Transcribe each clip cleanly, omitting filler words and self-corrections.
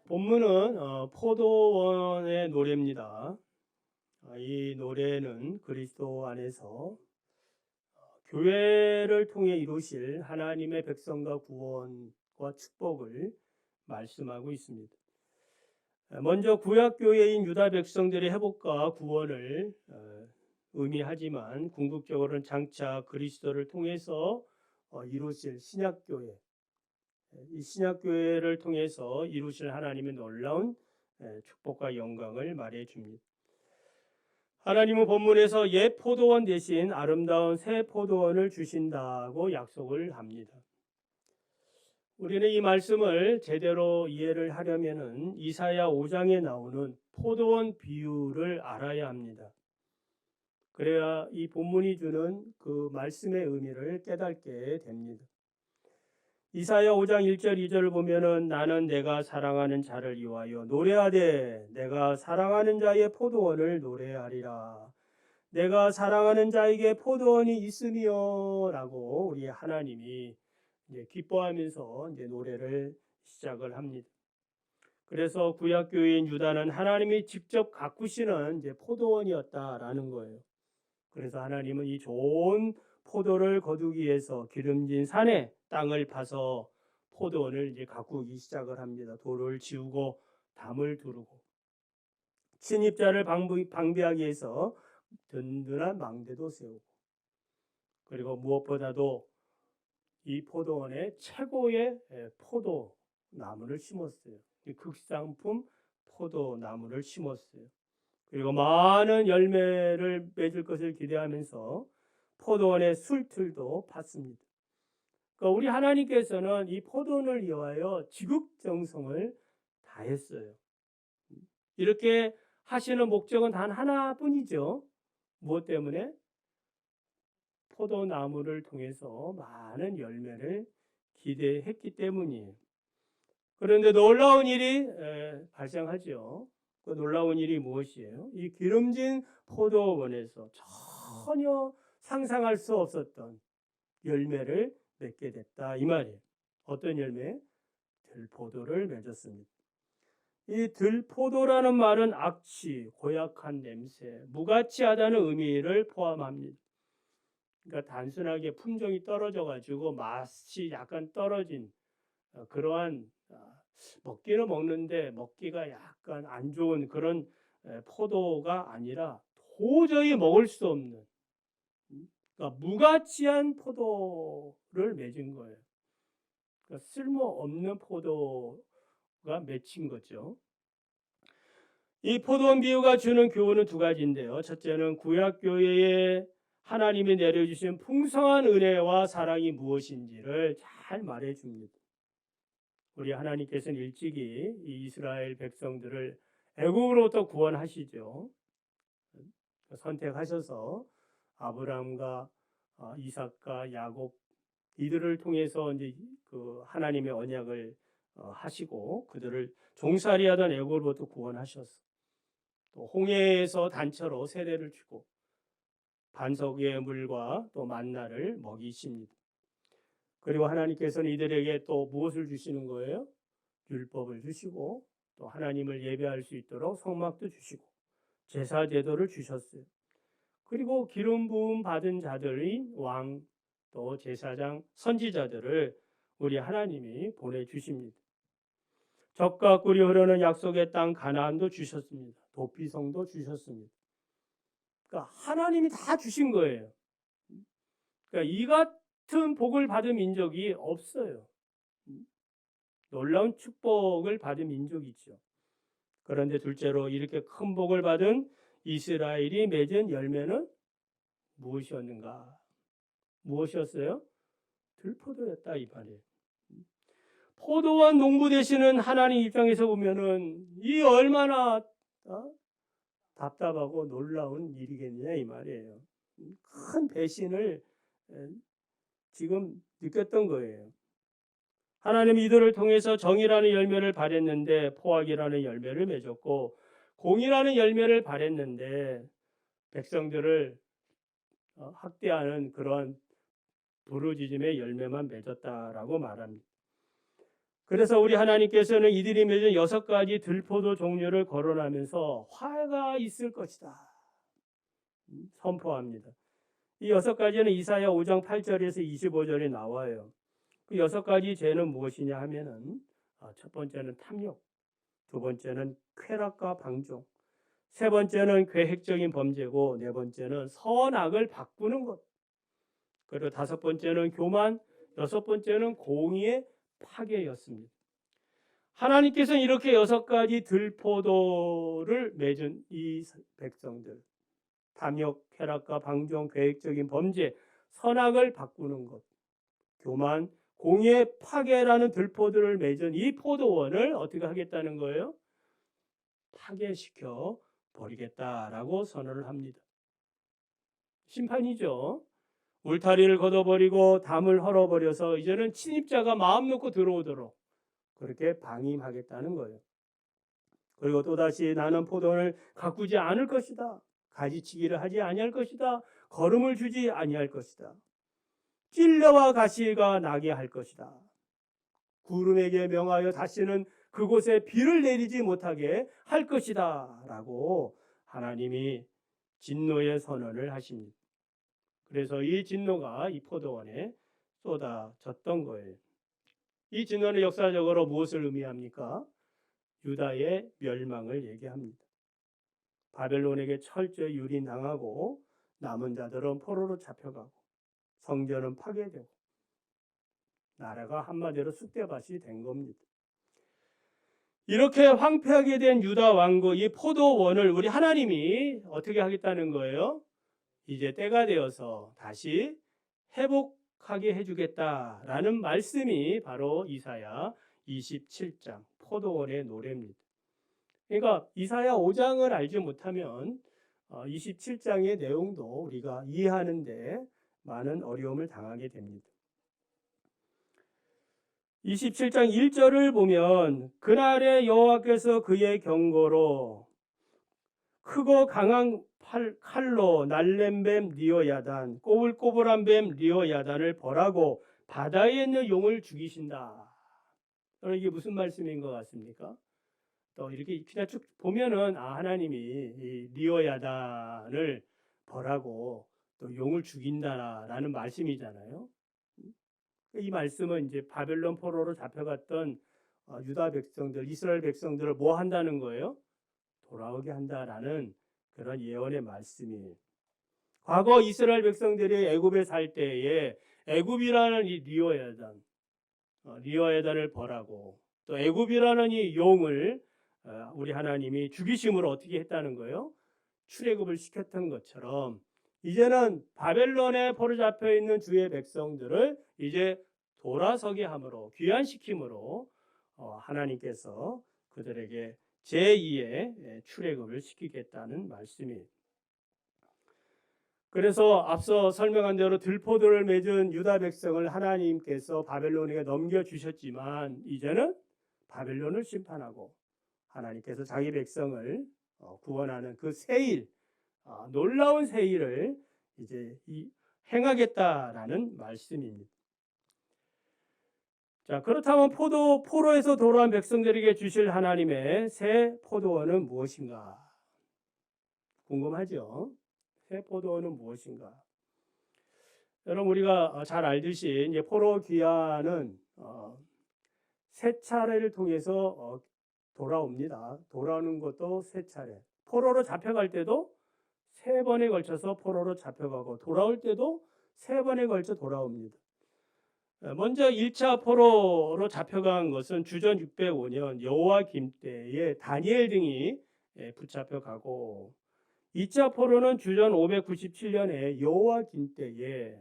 본문은 포도원의 노래입니다. 이 노래는 그리스도 안에서 교회를 통해 이루실 하나님의 백성과 구원과 축복을 말씀하고 있습니다. 먼저 구약교회인 유다 백성들의 회복과 구원을 의미하지만 궁극적으로는 장차 그리스도를 통해서 이루실 신약교회, 이 신약교회를 통해서 이루실 하나님의 놀라운 축복과 영광을 말해 줍니다. 하나님은 본문에서 옛 포도원 대신 아름다운 새 포도원을 주신다고 약속을 합니다. 우리는 이 말씀을 제대로 이해를 하려면은 이사야 5장에 나오는 포도원 비유를 알아야 합니다. 그래야 이 본문이 주는 그 말씀의 의미를 깨닫게 됩니다. 이사야 5장 1절 2절을 보면은 나는 내가 사랑하는 자를 위하여 노래하되 내가 사랑하는 자의 포도원을 노래하리라. 내가 사랑하는 자에게 포도원이 있으며라고 우리 하나님이 이제 기뻐하면서 이제 노래를 시작을 합니다. 그래서 구약 교회인 유다는 하나님이 직접 가꾸시는 이제 포도원이었다라는 거예요. 그래서 하나님은 이 좋은 포도를 거두기 위해서 기름진 산에 땅을 파서 포도원을 이제 가꾸기 시작을 합니다. 돌을 지우고 담을 두르고 침입자를 방비하기 위해서 든든한 망대도 세우고, 그리고 무엇보다도 이 포도원에 최고의 포도 나무를 심었어요. 극상품 포도 나무를 심었어요. 그리고 많은 열매를 맺을 것을 기대하면서 포도원의 술틀도 팠습니다. 그러니까 우리 하나님께서는 이 포도원을 위하여 지극정성을 다했어요. 이렇게 하시는 목적은 단 하나뿐이죠. 무엇 때문에? 포도나무를 통해서 많은 열매를 기대했기 때문이에요. 그런데 놀라운 일이 발생하죠. 그 놀라운 일이 무엇이에요? 이 기름진 포도원에서 전혀 상상할 수 없었던 열매를 맺게 됐다 이 말이에요. 어떤 열매? 들포도를 맺었습니다. 이 들포도라는 말은 악취, 고약한 냄새, 무가치하다는 의미를 포함합니다. 그러니까 단순하게 품종이 떨어져 가지고 맛이 약간 떨어진 그러한, 먹기는 먹는데 먹기가 약간 안 좋은 그런 포도가 아니라 도저히 먹을 수 없는, 그러니까 무가치한 포도를 맺은 거예요. 그러니까 쓸모없는 포도가 맺힌 거죠. 이 포도원 비유가 주는 교훈은 두 가지인데요. 첫째는 구약교회에 하나님이 내려주신 풍성한 은혜와 사랑이 무엇인지를 잘 말해줍니다. 우리 하나님께서는 일찍이 이 이스라엘 백성들을 애국으로부터 구원하시죠. 선택하셔서 아브라함과 이삭과 야곱 이들을 통해서 이제 그 하나님의 언약을 하시고 그들을 종살이하던 애국으로부터 구원하셨어. 또 홍해에서 단처로 세례를 주고 반석 위의 물과 또 만나를 먹이십니다. 그리고 하나님께서는 이들에게 또 무엇을 주시는 거예요? 율법을 주시고 또 하나님을 예배할 수 있도록 성막도 주시고 제사 제도를 주셨어요. 그리고 기름 부음 받은 자들인 왕, 또 제사장, 선지자들을 우리 하나님이 보내주십니다. 젖과 꿀이 흐르는 약속의 땅 가나안도 주셨습니다. 도피성도 주셨습니다. 그러니까 하나님이 다 주신 거예요. 그러니까 이 같은 복을 받은 민족이 없어요. 놀라운 축복을 받은 민족이죠. 그런데 둘째로 이렇게 큰 복을 받은 이스라엘이 맺은 열매는 무엇이었는가? 무엇이었어요? 들포도였다 이 말이에요. 포도원 농부 되시는 하나님 입장에서 보면은 이 얼마나 답답하고 놀라운 일이겠느냐 이 말이에요. 큰 배신을 지금 느꼈던 거예요. 하나님이 이들을 통해서 정의라는 열매를 발했는데 포악이라는 열매를 맺었고 공의라는 열매를 발했는데 백성들을 학대하는 그러한 부르짖음의 열매만 맺었다라고 말합니다. 그래서 우리 하나님께서는 이들이 맺은 6가지 들포도 종류를 거론하면서 화가 있을 것이다 선포합니다. 이 6가지는 이사야 5장 8절에서 25절에 나와요. 그 6가지 죄는 무엇이냐 하면은 첫 번째는 탐욕, 두 번째는 쾌락과 방종, 세 번째는 계획적인 범죄고, 네 번째는 선악을 바꾸는 것, 그리고 다섯 번째는 교만, 여섯 번째는 공의의 파괴였습니다. 하나님께서는 이렇게 6가지 들포도를 맺은 이 백성들, 탐욕, 쾌락과 방종, 계획적인 범죄, 선악을 바꾸는 것, 교만, 공의의 파괴라는 들포들을 맺은 이 포도원을 어떻게 하겠다는 거예요? 파괴시켜 버리겠다라고 선언을 합니다. 심판이죠. 울타리를 걷어버리고 담을 헐어버려서 이제는 침입자가 마음 놓고 들어오도록 그렇게 방임하겠다는 거예요. 그리고 또다시 나는 포도원을 가꾸지 않을 것이다. 가지치기를 하지 아니할 것이다. 거름을 주지 아니할 것이다. 찔레와 가시가 나게 할 것이다. 구름에게 명하여 다시는 그곳에 비를 내리지 못하게 할 것이다 라고 하나님이 진노의 선언을 하십니다. 그래서 이 진노가 이 포도원에 쏟아졌던 거예요. 이 진노는 역사적으로 무엇을 의미합니까? 유다의 멸망을 얘기합니다. 바벨론에게 철저히 유린당하고 남은 자들은 포로로 잡혀가고 성전은 파괴되고 나라가 한마디로 쑥대밭이 된 겁니다. 이렇게 황폐하게 된 유다 왕국, 이 포도원을 우리 하나님이 어떻게 하겠다는 거예요? 이제 때가 되어서 다시 회복하게 해주겠다라는 말씀이 바로 이사야 27장 포도원의 노래입니다. 그러니까 이사야 5장을 알지 못하면 27장의 내용도 우리가 이해하는데 많은 어려움을 당하게 됩니다. 27장 1절을 보면 그날에 여호와께서 그의 경고로 크고 강한 칼로 날랜 뱀 리어야단, 꼬불꼬불한 뱀 리어야단을 벌하고 바다에 있는 용을 죽이신다. 이게 무슨 말씀인 것 같습니까? 또 이렇게 그냥 쭉 보면은 하나님이 이 리어야단을 벌하고 또 용을 죽인다라는 말씀이잖아요. 이 말씀은 이제 바벨론 포로로 잡혀갔던 유다 백성들, 이스라엘 백성들을 뭐 한다는 거예요? 돌아오게 한다라는 그런 예언의 말씀이에요. 과거 이스라엘 백성들이 애굽에 살 때에 애굽이라는 이 리어야단을 벌하고 또 애굽이라는 이 용을 우리 하나님이 죽이심으로 어떻게 했다는 거예요? 출애굽을 시켰던 것처럼 이제는 바벨론에 포로 잡혀 있는 주의 백성들을 이제 돌아서게 함으로 귀환시킴으로 하나님께서 그들에게 제2의 출애굽을 시키겠다는 말씀이에요. 그래서 앞서 설명한 대로 들포도를 맺은 유다 백성을 하나님께서 바벨론에게 넘겨주셨지만 이제는 바벨론을 심판하고 하나님께서 자기 백성을 구원하는 그 새일, 놀라운 새일을 이제 행하겠다라는 말씀입니다. 자, 그렇다면 포로에서 돌아온 백성들에게 주실 하나님의 새 포도원은 무엇인가? 궁금하죠? 새 포도원은 무엇인가? 여러분 우리가 잘 알듯이 이제 포로 귀환은 세 차례를 통해서 돌아옵니다. 돌아오는 것도 세 차례. 포로로 잡혀갈 때도 세 번에 걸쳐서 포로로 잡혀가고 돌아올 때도 세 번에 걸쳐 돌아옵니다. 먼저 1차 포로로 잡혀간 것은 주전 605년 여호와김 때에 다니엘 등이 붙잡혀가고 2차 포로는 주전 597년에 여호와김 때에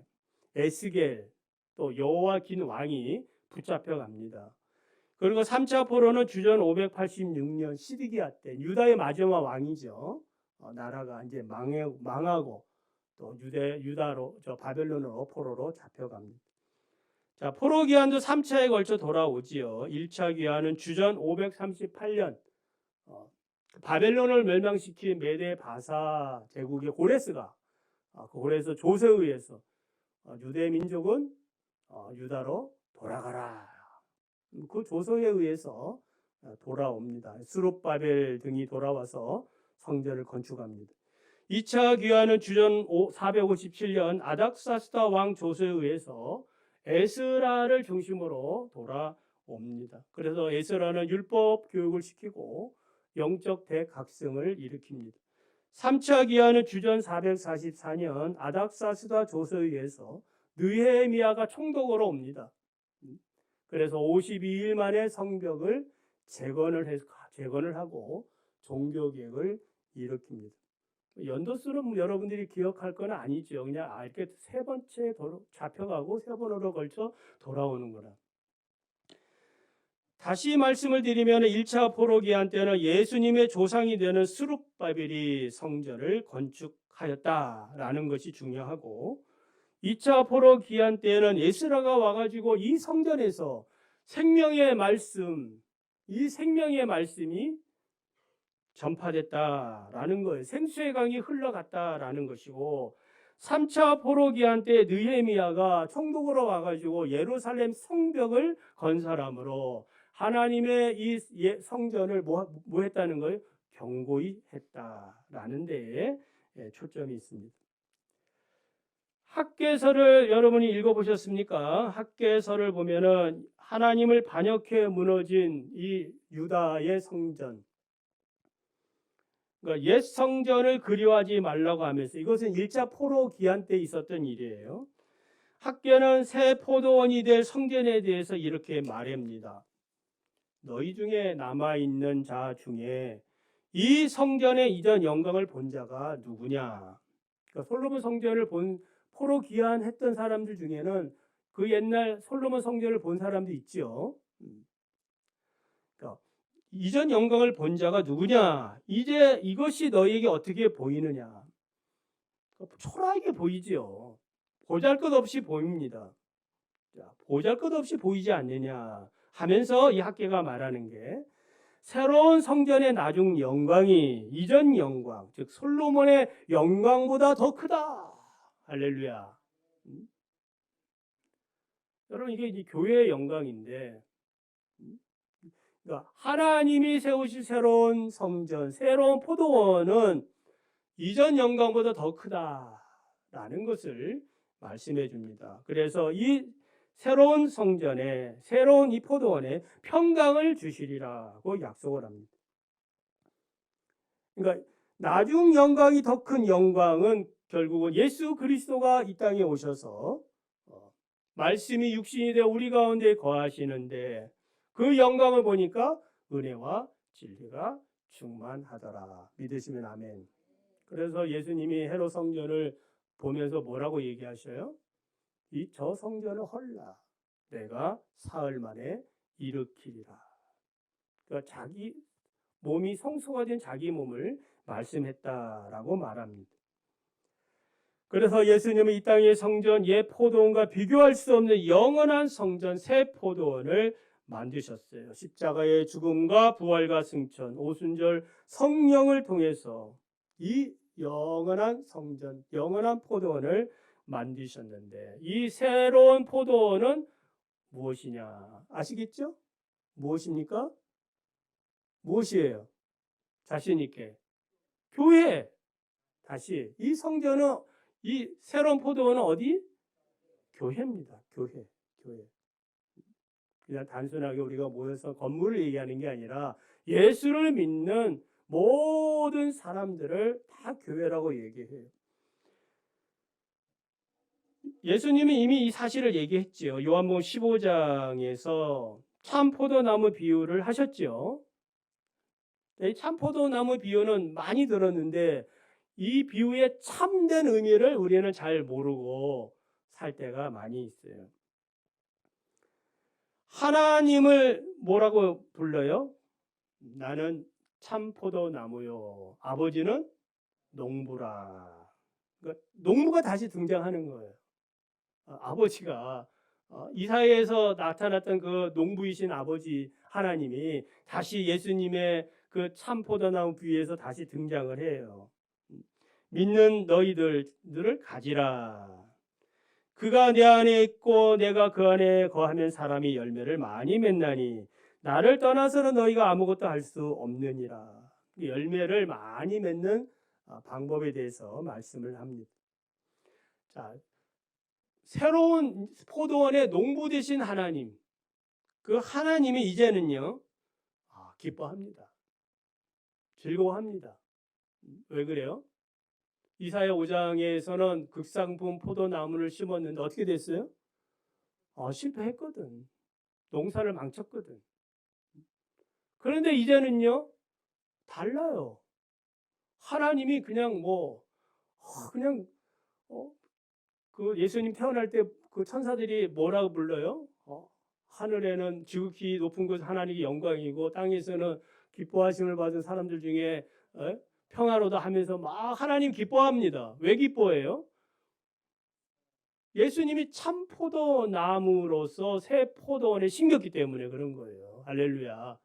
에스겔 또 여호와김 왕이 붙잡혀갑니다. 그리고 3차 포로는 주전 586년 시드기야 때 유다의 마지막 왕이죠. 나라가 이제 망하고 또 유다로 바벨론으로 포로로 잡혀갑니다. 자, 포로 귀환도 3차에 걸쳐 돌아오지요. 1차 귀환은 주전 538년 바벨론을 멸망시킨 메데 바사 제국의 고레스가 그 고레스 조세에 의해서 유대 민족은 유다로 돌아가라. 그 조서에 의해서 돌아옵니다. 스룹바벨 등이 돌아와서 성전을 건축합니다. 2차 귀환은 주전 457년 아닥사스다 왕 조서에 의해서 에스라를 중심으로 돌아옵니다. 그래서 에스라는 율법 교육을 시키고 영적 대각성을 일으킵니다. 3차 귀환은 주전 444년 아닥사스다 조서에 의해서 느헤미야가 총독으로 옵니다. 그래서 52일 만에 성벽을 재건을 하고 종교개혁을 일으킵니다. 연도수는 여러분들이 기억할 건 아니죠. 그냥 이렇게 세 번째 잡혀가고 세 번으로 걸쳐 돌아오는 거라. 다시 말씀을 드리면 1차 포로기한 때는 예수님의 조상이 되는 스룹바벨이 성전을 건축하였다라는 것이 중요하고, 2차 포로기한 때는 에스라가 와가지고 이 성전에서 생명의 말씀, 이 생명의 말씀이 전파됐다라는 거예요. 생수의 강이 흘러갔다라는 것이고, 3차 포로기한 때 느헤미야가 총독으로 와가지고 예루살렘 성벽을 건설함으로 하나님의 이 성전을 뭐 했다는 거예요? 견고히 했다라는 데에 초점이 있습니다. 학개서를 여러분이 읽어보셨습니까? 학개서를 보면은 하나님을 반역해 무너진 이 유다의 성전, 그러니까 옛 성전을 그리워하지 말라고 하면서, 이것은 1차 포로 기한 때 있었던 일이에요. 학개는 새 포도원이 될 성전에 대해서 이렇게 말합니다. 너희 중에 남아있는 자 중에 이 성전의 이전 영광을 본 자가 누구냐? 그러니까 솔로몬 성전을 본 포로 귀환했던 사람들 중에는 그 옛날 솔로몬 성전을 본 사람도 있죠. 그러니까 이전 영광을 본 자가 누구냐? 이제 이것이 너희에게 어떻게 보이느냐? 초라하게 보이지요. 보잘것없이 보입니다. 보잘것없이 보이지 않느냐 하면서 이 학개가 말하는 게, 새로운 성전의 나중 영광이 이전 영광, 즉 솔로몬의 영광보다 더 크다. 할렐루야. 여러분, 이게 이제 교회의 영광인데, 그러니까 하나님이 세우실 새로운 성전, 새로운 포도원은 이전 영광보다 더 크다라는 것을 말씀해 줍니다. 그래서 이 새로운 성전에, 새로운 이 포도원에 평강을 주시리라고 약속을 합니다. 그러니까 나중 영광이 더 큰 영광은 결국은 예수 그리스도가 이 땅에 오셔서 말씀이 육신이 되어 우리 가운데 거하시는데, 그 영광을 보니까 은혜와 진리가 충만하더라. 믿으시면 아멘. 그래서 예수님이 헤롯 성전을 보면서 뭐라고 얘기하셔요? 저 성전을 헐라 내가 사흘 만에 일으키리라. 그러니까 자기 몸이 성소가 된 자기 몸을 말씀했다라고 말합니다. 그래서 예수님은 이 땅의 성전, 옛 포도원과 비교할 수 없는 영원한 성전, 새 포도원을 만드셨어요. 십자가의 죽음과 부활과 승천, 오순절 성령을 통해서 이 영원한 성전, 영원한 포도원을 만드셨는데, 이 새로운 포도원은 무엇이냐 아시겠죠? 무엇입니까? 무엇이에요? 자신 있게. 교회. 다시, 이 성전은, 이 새로운 포도원은 어디? 교회입니다. 교회. 그냥 단순하게 우리가 모여서 건물을 얘기하는 게 아니라 예수를 믿는 모든 사람들을 다 교회라고 얘기해요. 예수님이 이미 이 사실을 얘기했지요. 요한복음 15장에서 참포도나무 비유를 하셨지요. 이 참포도나무 비유는 많이 들었는데 이 비유의 참된 의미를 우리는 잘 모르고 살 때가 많이 있어요. 하나님을 뭐라고 불러요? 나는 참포도나무요, 아버지는 농부라. 그러니까 농부가 다시 등장하는 거예요. 아버지가 이사야에서 나타났던 그 농부이신 아버지 하나님이 다시 예수님의 그 참포도나무 비유에서 다시 등장을 해요. 믿는 너희들을 가지라. 그가 내 안에 있고 내가 그 안에 거하면 사람이 열매를 많이 맺나니 나를 떠나서는 너희가 아무것도 할 수 없느니라. 열매를 많이 맺는 방법에 대해서 말씀을 합니다. 자, 새로운 포도원의 농부 되신 하나님, 그 하나님이 이제는요 기뻐합니다. 즐거워합니다. 왜 그래요? 이사야 5장에서는 극상품 포도나무를 심었는데 어떻게 됐어요? 실패했거든. 농사를 망쳤거든. 그런데 이제는요 달라요. 하나님이 그냥 그냥 그 예수님 태어날 때 그 천사들이 뭐라고 불러요? 하늘에는 지극히 높은 곳 하나님의 영광이고 땅에서는 기뻐하심을 받은 사람들 중에 평화로다 하면서 막 하나님 기뻐합니다. 왜 기뻐해요? 예수님이 참 포도나무로서 새 포도원에 심겼기 때문에 그런 거예요. 할렐루야.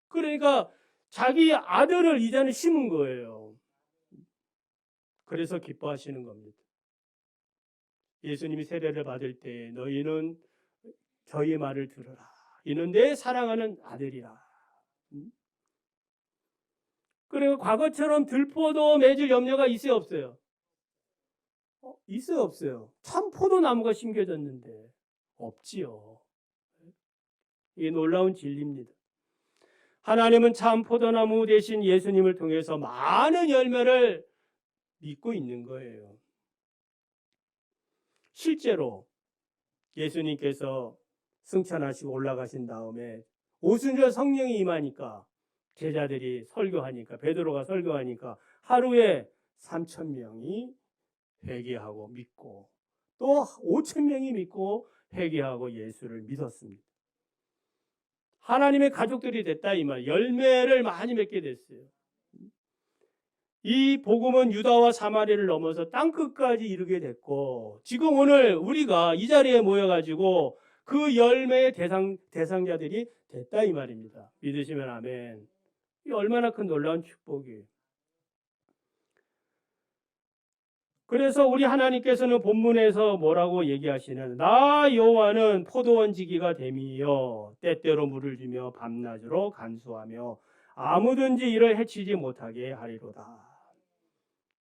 그러니까 자기 아들을 이제는 심은 거예요. 그래서 기뻐하시는 겁니다. 예수님이 세례를 받을 때 너희는 저희의 말을 들으라. 이는 내 사랑하는 아들이라. 그리고 과거처럼 들포도 맺을 염려가 있어요, 없어요? 있어요, 없어요? 참 포도나무가 심겨졌는데 없지요. 이게 놀라운 진리입니다. 하나님은 참 포도나무 대신 예수님을 통해서 많은 열매를 믿고 있는 거예요. 실제로 예수님께서 승천하시고 올라가신 다음에 오순절 성령이 임하니까 제자들이 설교하니까 베드로가 설교하니까 하루에 3,000명이 회개하고 믿고 또 5,000명이 믿고 회개하고 예수를 믿었습니다. 하나님의 가족들이 됐다 이 말. 열매를 많이 맺게 됐어요. 이 복음은 유다와 사마리아를 넘어서 땅끝까지 이르게 됐고 지금 오늘 우리가 이 자리에 모여가지고 그 열매의 대상자들이 됐다 이 말입니다. 믿으시면 아멘. 이 얼마나 큰 놀라운 축복이에요. 그래서 우리 하나님께서는 본문에서 뭐라고 얘기하시는 나 여호와는 포도원 지기가 됨이여 때때로 물을 주며 밤낮으로 간수하며 아무든지 이를 해치지 못하게 하리로다.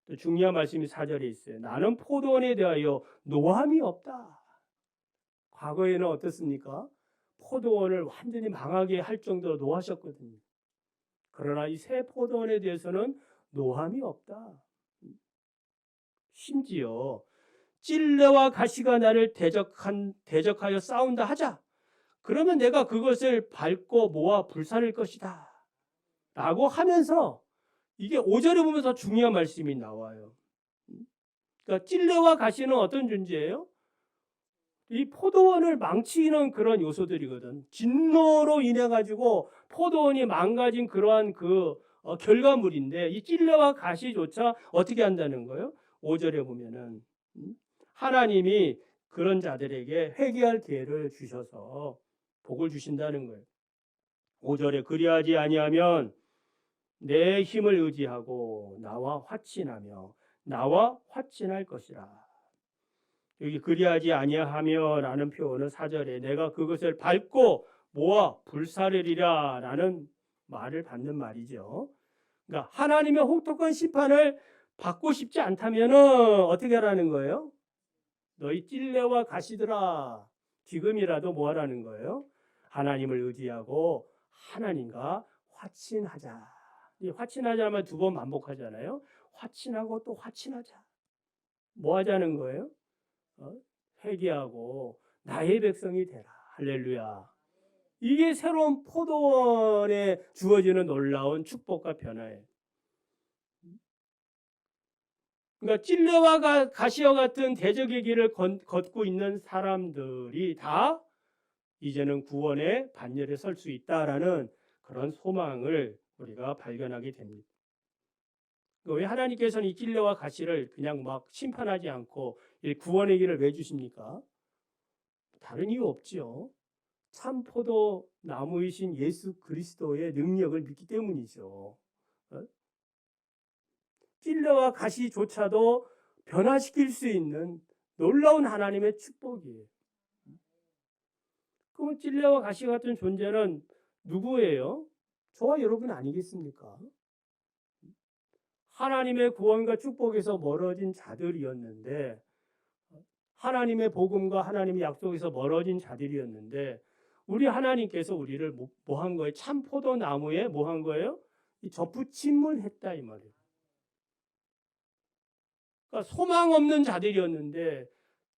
또 중요한 말씀이 4절에 있어요. 나는 포도원에 대하여 노함이 없다. 과거에는 어떻습니까? 포도원을 완전히 망하게 할 정도로 노하셨거든요. 그러나 이 새 포도원에 대해서는 노함이 없다. 심지어 찔레와 가시가 나를 대적하여 싸운다 하자. 그러면 내가 그것을 밟고 모아 불살릴 것이다. 라고 하면서 이게 5절에 보면 더 중요한 말씀이 나와요. 그러니까 찔레와 가시는 어떤 존재예요? 이 포도원을 망치는 그런 요소들이거든. 진노로 인해 가지고 포도원이 망가진 그러한 결과물인데 이 찔레와 가시조차 어떻게 한다는 거예요? 5절에 보면은 하나님이 그런 자들에게 회개할 기회를 주셔서 복을 주신다는 거예요. 5절에 그리하지 아니하면 내 힘을 의지하고 나와 화친하며 나와 화친할 것이라. 여기 그리하지 아니하며 라는 표현은 4절에 내가 그것을 밟고 모아 불사르리라 라는 말을 받는 말이죠. 그러니까 하나님의 혹독한 심판을 받고 싶지 않다면 어떻게 하라는 거예요? 너희 찔레와 가시들아 지금이라도 뭐 하라는 거예요? 하나님을 의지하고 하나님과 화친하자. 이 화친하자면 2번 반복하잖아요. 화친하고 또 화친하자. 뭐 하자는 거예요? 회개하고 나의 백성이 되라. 할렐루야. 이게 새로운 포도원에 주어지는 놀라운 축복과 변화예요. 그러니까 찔레와 가시와 같은 대적의 길을 걷고 있는 사람들이 다 이제는 구원의 반열에 설 수 있다라는 그런 소망을 우리가 발견하게 됩니다. 왜 하나님께서는 이 찔레와 가시를 그냥 막 심판하지 않고 구원의 길을 왜 주십니까? 다른 이유 없지요. 참 포도 나무이신 예수 그리스도의 능력을 믿기 때문이죠. 찔레와 가시조차도 변화시킬 수 있는 놀라운 하나님의 축복이에요. 그럼 찔레와 가시 같은 존재는 누구예요? 저와 여러분 아니겠습니까? 하나님의 구원과 축복에서 멀어진 자들이었는데, 하나님의 복음과 하나님의 약속에서 멀어진 자들이었는데, 우리 하나님께서 우리를 뭐 한 거예요? 참 포도나무에 뭐 한 거예요? 접붙임을 했다 이 말이에요. 그러니까 소망 없는 자들이었는데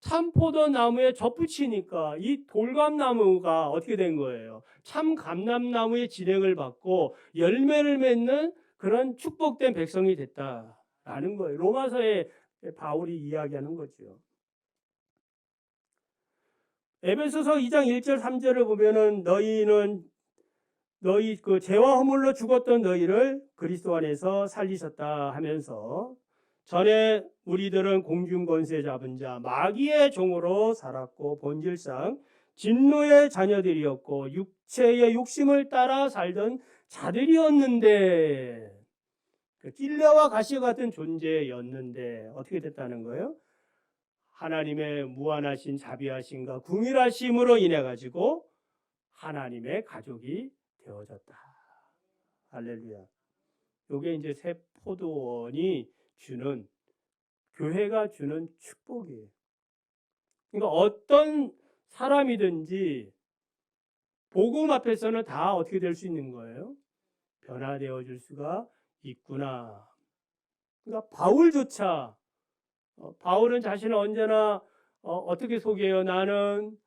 참 포도나무에 접붙이니까 이 돌감나무가 어떻게 된 거예요? 참 감람나무의 진행을 받고 열매를 맺는 그런 축복된 백성이 됐다라는 거예요. 로마서에 바울이 이야기하는 거죠. 에베소서 2장 1절 3절을 보면은 너희 그 죄와 허물로 죽었던 너희를 그리스도 안에서 살리셨다 하면서 전에 우리들은 공중 권세 잡은 자 마귀의 종으로 살았고 본질상 진노의 자녀들이었고 육체의 욕심을 따라 살던 자들이었는데 찔레와 가시 같은 존재였는데 어떻게 됐다는 거예요? 하나님의 무한하신 자비하심과 궁일하심으로 인해 가지고 하나님의 가족이 되어졌다. 할렐루야. 이게 이제 새 포도원이 주는, 교회가 주는 축복이에요. 그러니까 어떤 사람이든지 복음 앞에서는 다 어떻게 될 수 있는 거예요? 변화되어질 수가 있구나. 그러니까 바울조차 바울은 자신을 언제나 어떻게 소개해요? 나는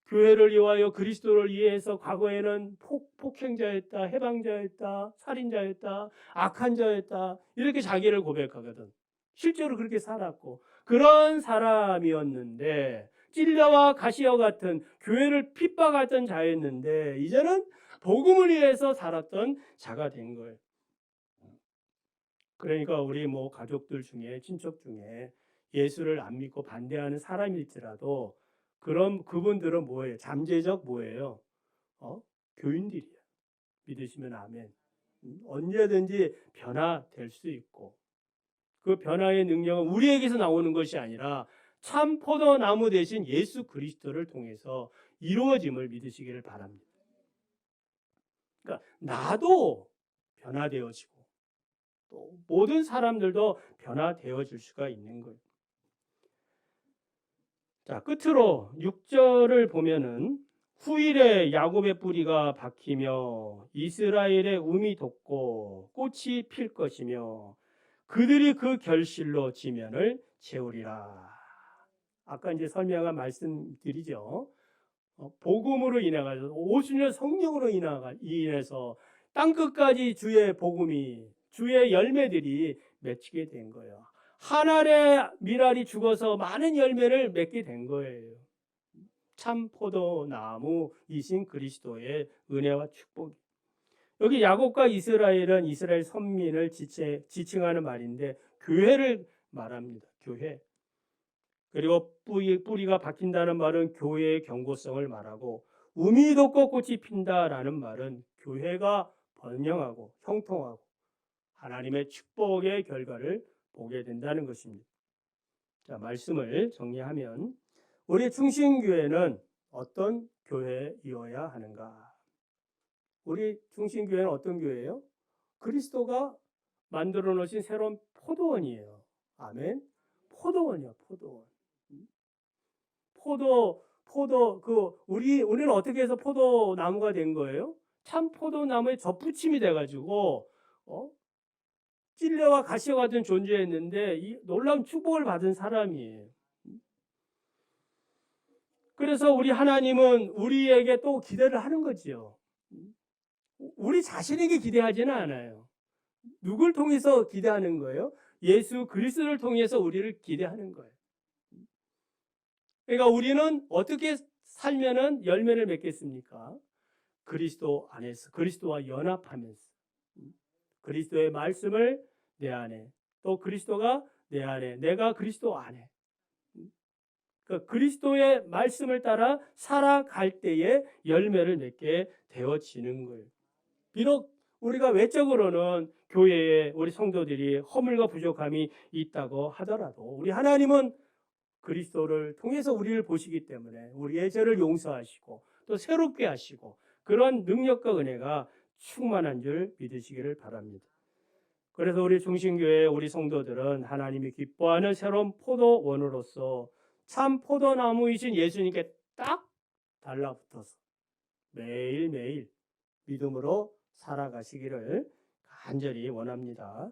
교회를 위하여 그리스도를 위해서 과거에는 폭행자였다, 해방자였다, 살인자였다, 악한 자였다 이렇게 자기를 고백하거든. 실제로 그렇게 살았고 그런 사람이었는데 찔레와 가시와 같은 교회를 핍박했던 자였는데 이제는 복음을 위해서 살았던 자가 된 거예요. 그러니까 우리 뭐 가족들 중에 친척 중에 예수를 안 믿고 반대하는 사람일지라도 그럼 그분들은 뭐예요? 잠재적 뭐예요? 교인들이에요. 믿으시면 아멘. 언제든지 변화될 수 있고 그 변화의 능력은 우리에게서 나오는 것이 아니라 참 포도나무 대신 예수 그리스도를 통해서 이루어짐을 믿으시기를 바랍니다. 그러니까 나도 변화되어지고 또 모든 사람들도 변화되어질 수가 있는 거예요. 자, 끝으로 6절을 보면은 후일에 야곱의 뿌리가 박히며 이스라엘의 움이 돋고 꽃이 필 것이며 그들이 그 결실로 지면을 채우리라. 아까 이제 설명한 말씀드리죠. 복음으로 인해 가지고 오순절 성령으로 인해서 땅 끝까지 주의 복음이 주의 열매들이 맺히게 된 거예요. 한 알의 밀알이 죽어서 많은 열매를 맺게 된 거예요. 참 포도나무이신 그리스도의 은혜와 축복. 여기 야곱과 이스라엘은 이스라엘 선민을 지칭하는 말인데 교회를 말합니다. 교회. 그리고 뿌리가 박힌다는 말은 교회의 견고성을 말하고 움이 돋고 꽃이 핀다라는 말은 교회가 번영하고 형통하고 하나님의 축복의 결과를 보게 된다는 것입니다. 자, 말씀을 정리하면 우리 충신교회는 어떤 교회이어야 하는가? 우리 충신교회는 어떤 교회예요? 그리스도가 만들어 놓으신 새로운 포도원이에요. 아멘. 포도원이야, 포도원. 우리는 어떻게 해서 포도나무가 된 거예요? 참 포도나무에 접붙임이 돼가지고, 찔레와 가시와 같은 존재였는데, 이 놀라운 축복을 받은 사람이에요. 그래서 우리 하나님은 우리에게 또 기대를 하는 거지요. 우리 자신에게 기대하지는 않아요. 누굴 통해서 기대하는 거예요? 예수 그리스도를 통해서 우리를 기대하는 거예요. 그러니까 우리는 어떻게 살면은 열매를 맺겠습니까? 그리스도 안에서, 그리스도와 연합하면서, 그리스도의 말씀을 내 안에, 또 그리스도가 내 안에, 내가 그리스도 안에. 그리스도의 말씀을 따라 살아갈 때에 열매를 맺게 되어지는 거예요. 비록 우리가 외적으로는 교회에 우리 성도들이 허물과 부족함이 있다고 하더라도 우리 하나님은 그리스도를 통해서 우리를 보시기 때문에 우리의 죄를 용서하시고 또 새롭게 하시고 그런 능력과 은혜가 충만한 줄 믿으시기를 바랍니다. 그래서 우리 중심교회 우리 성도들은 하나님이 기뻐하는 새로운 포도원으로서 참 포도나무이신 예수님께 딱 달라붙어서 매일매일 믿음으로 살아가시기를 간절히 원합니다.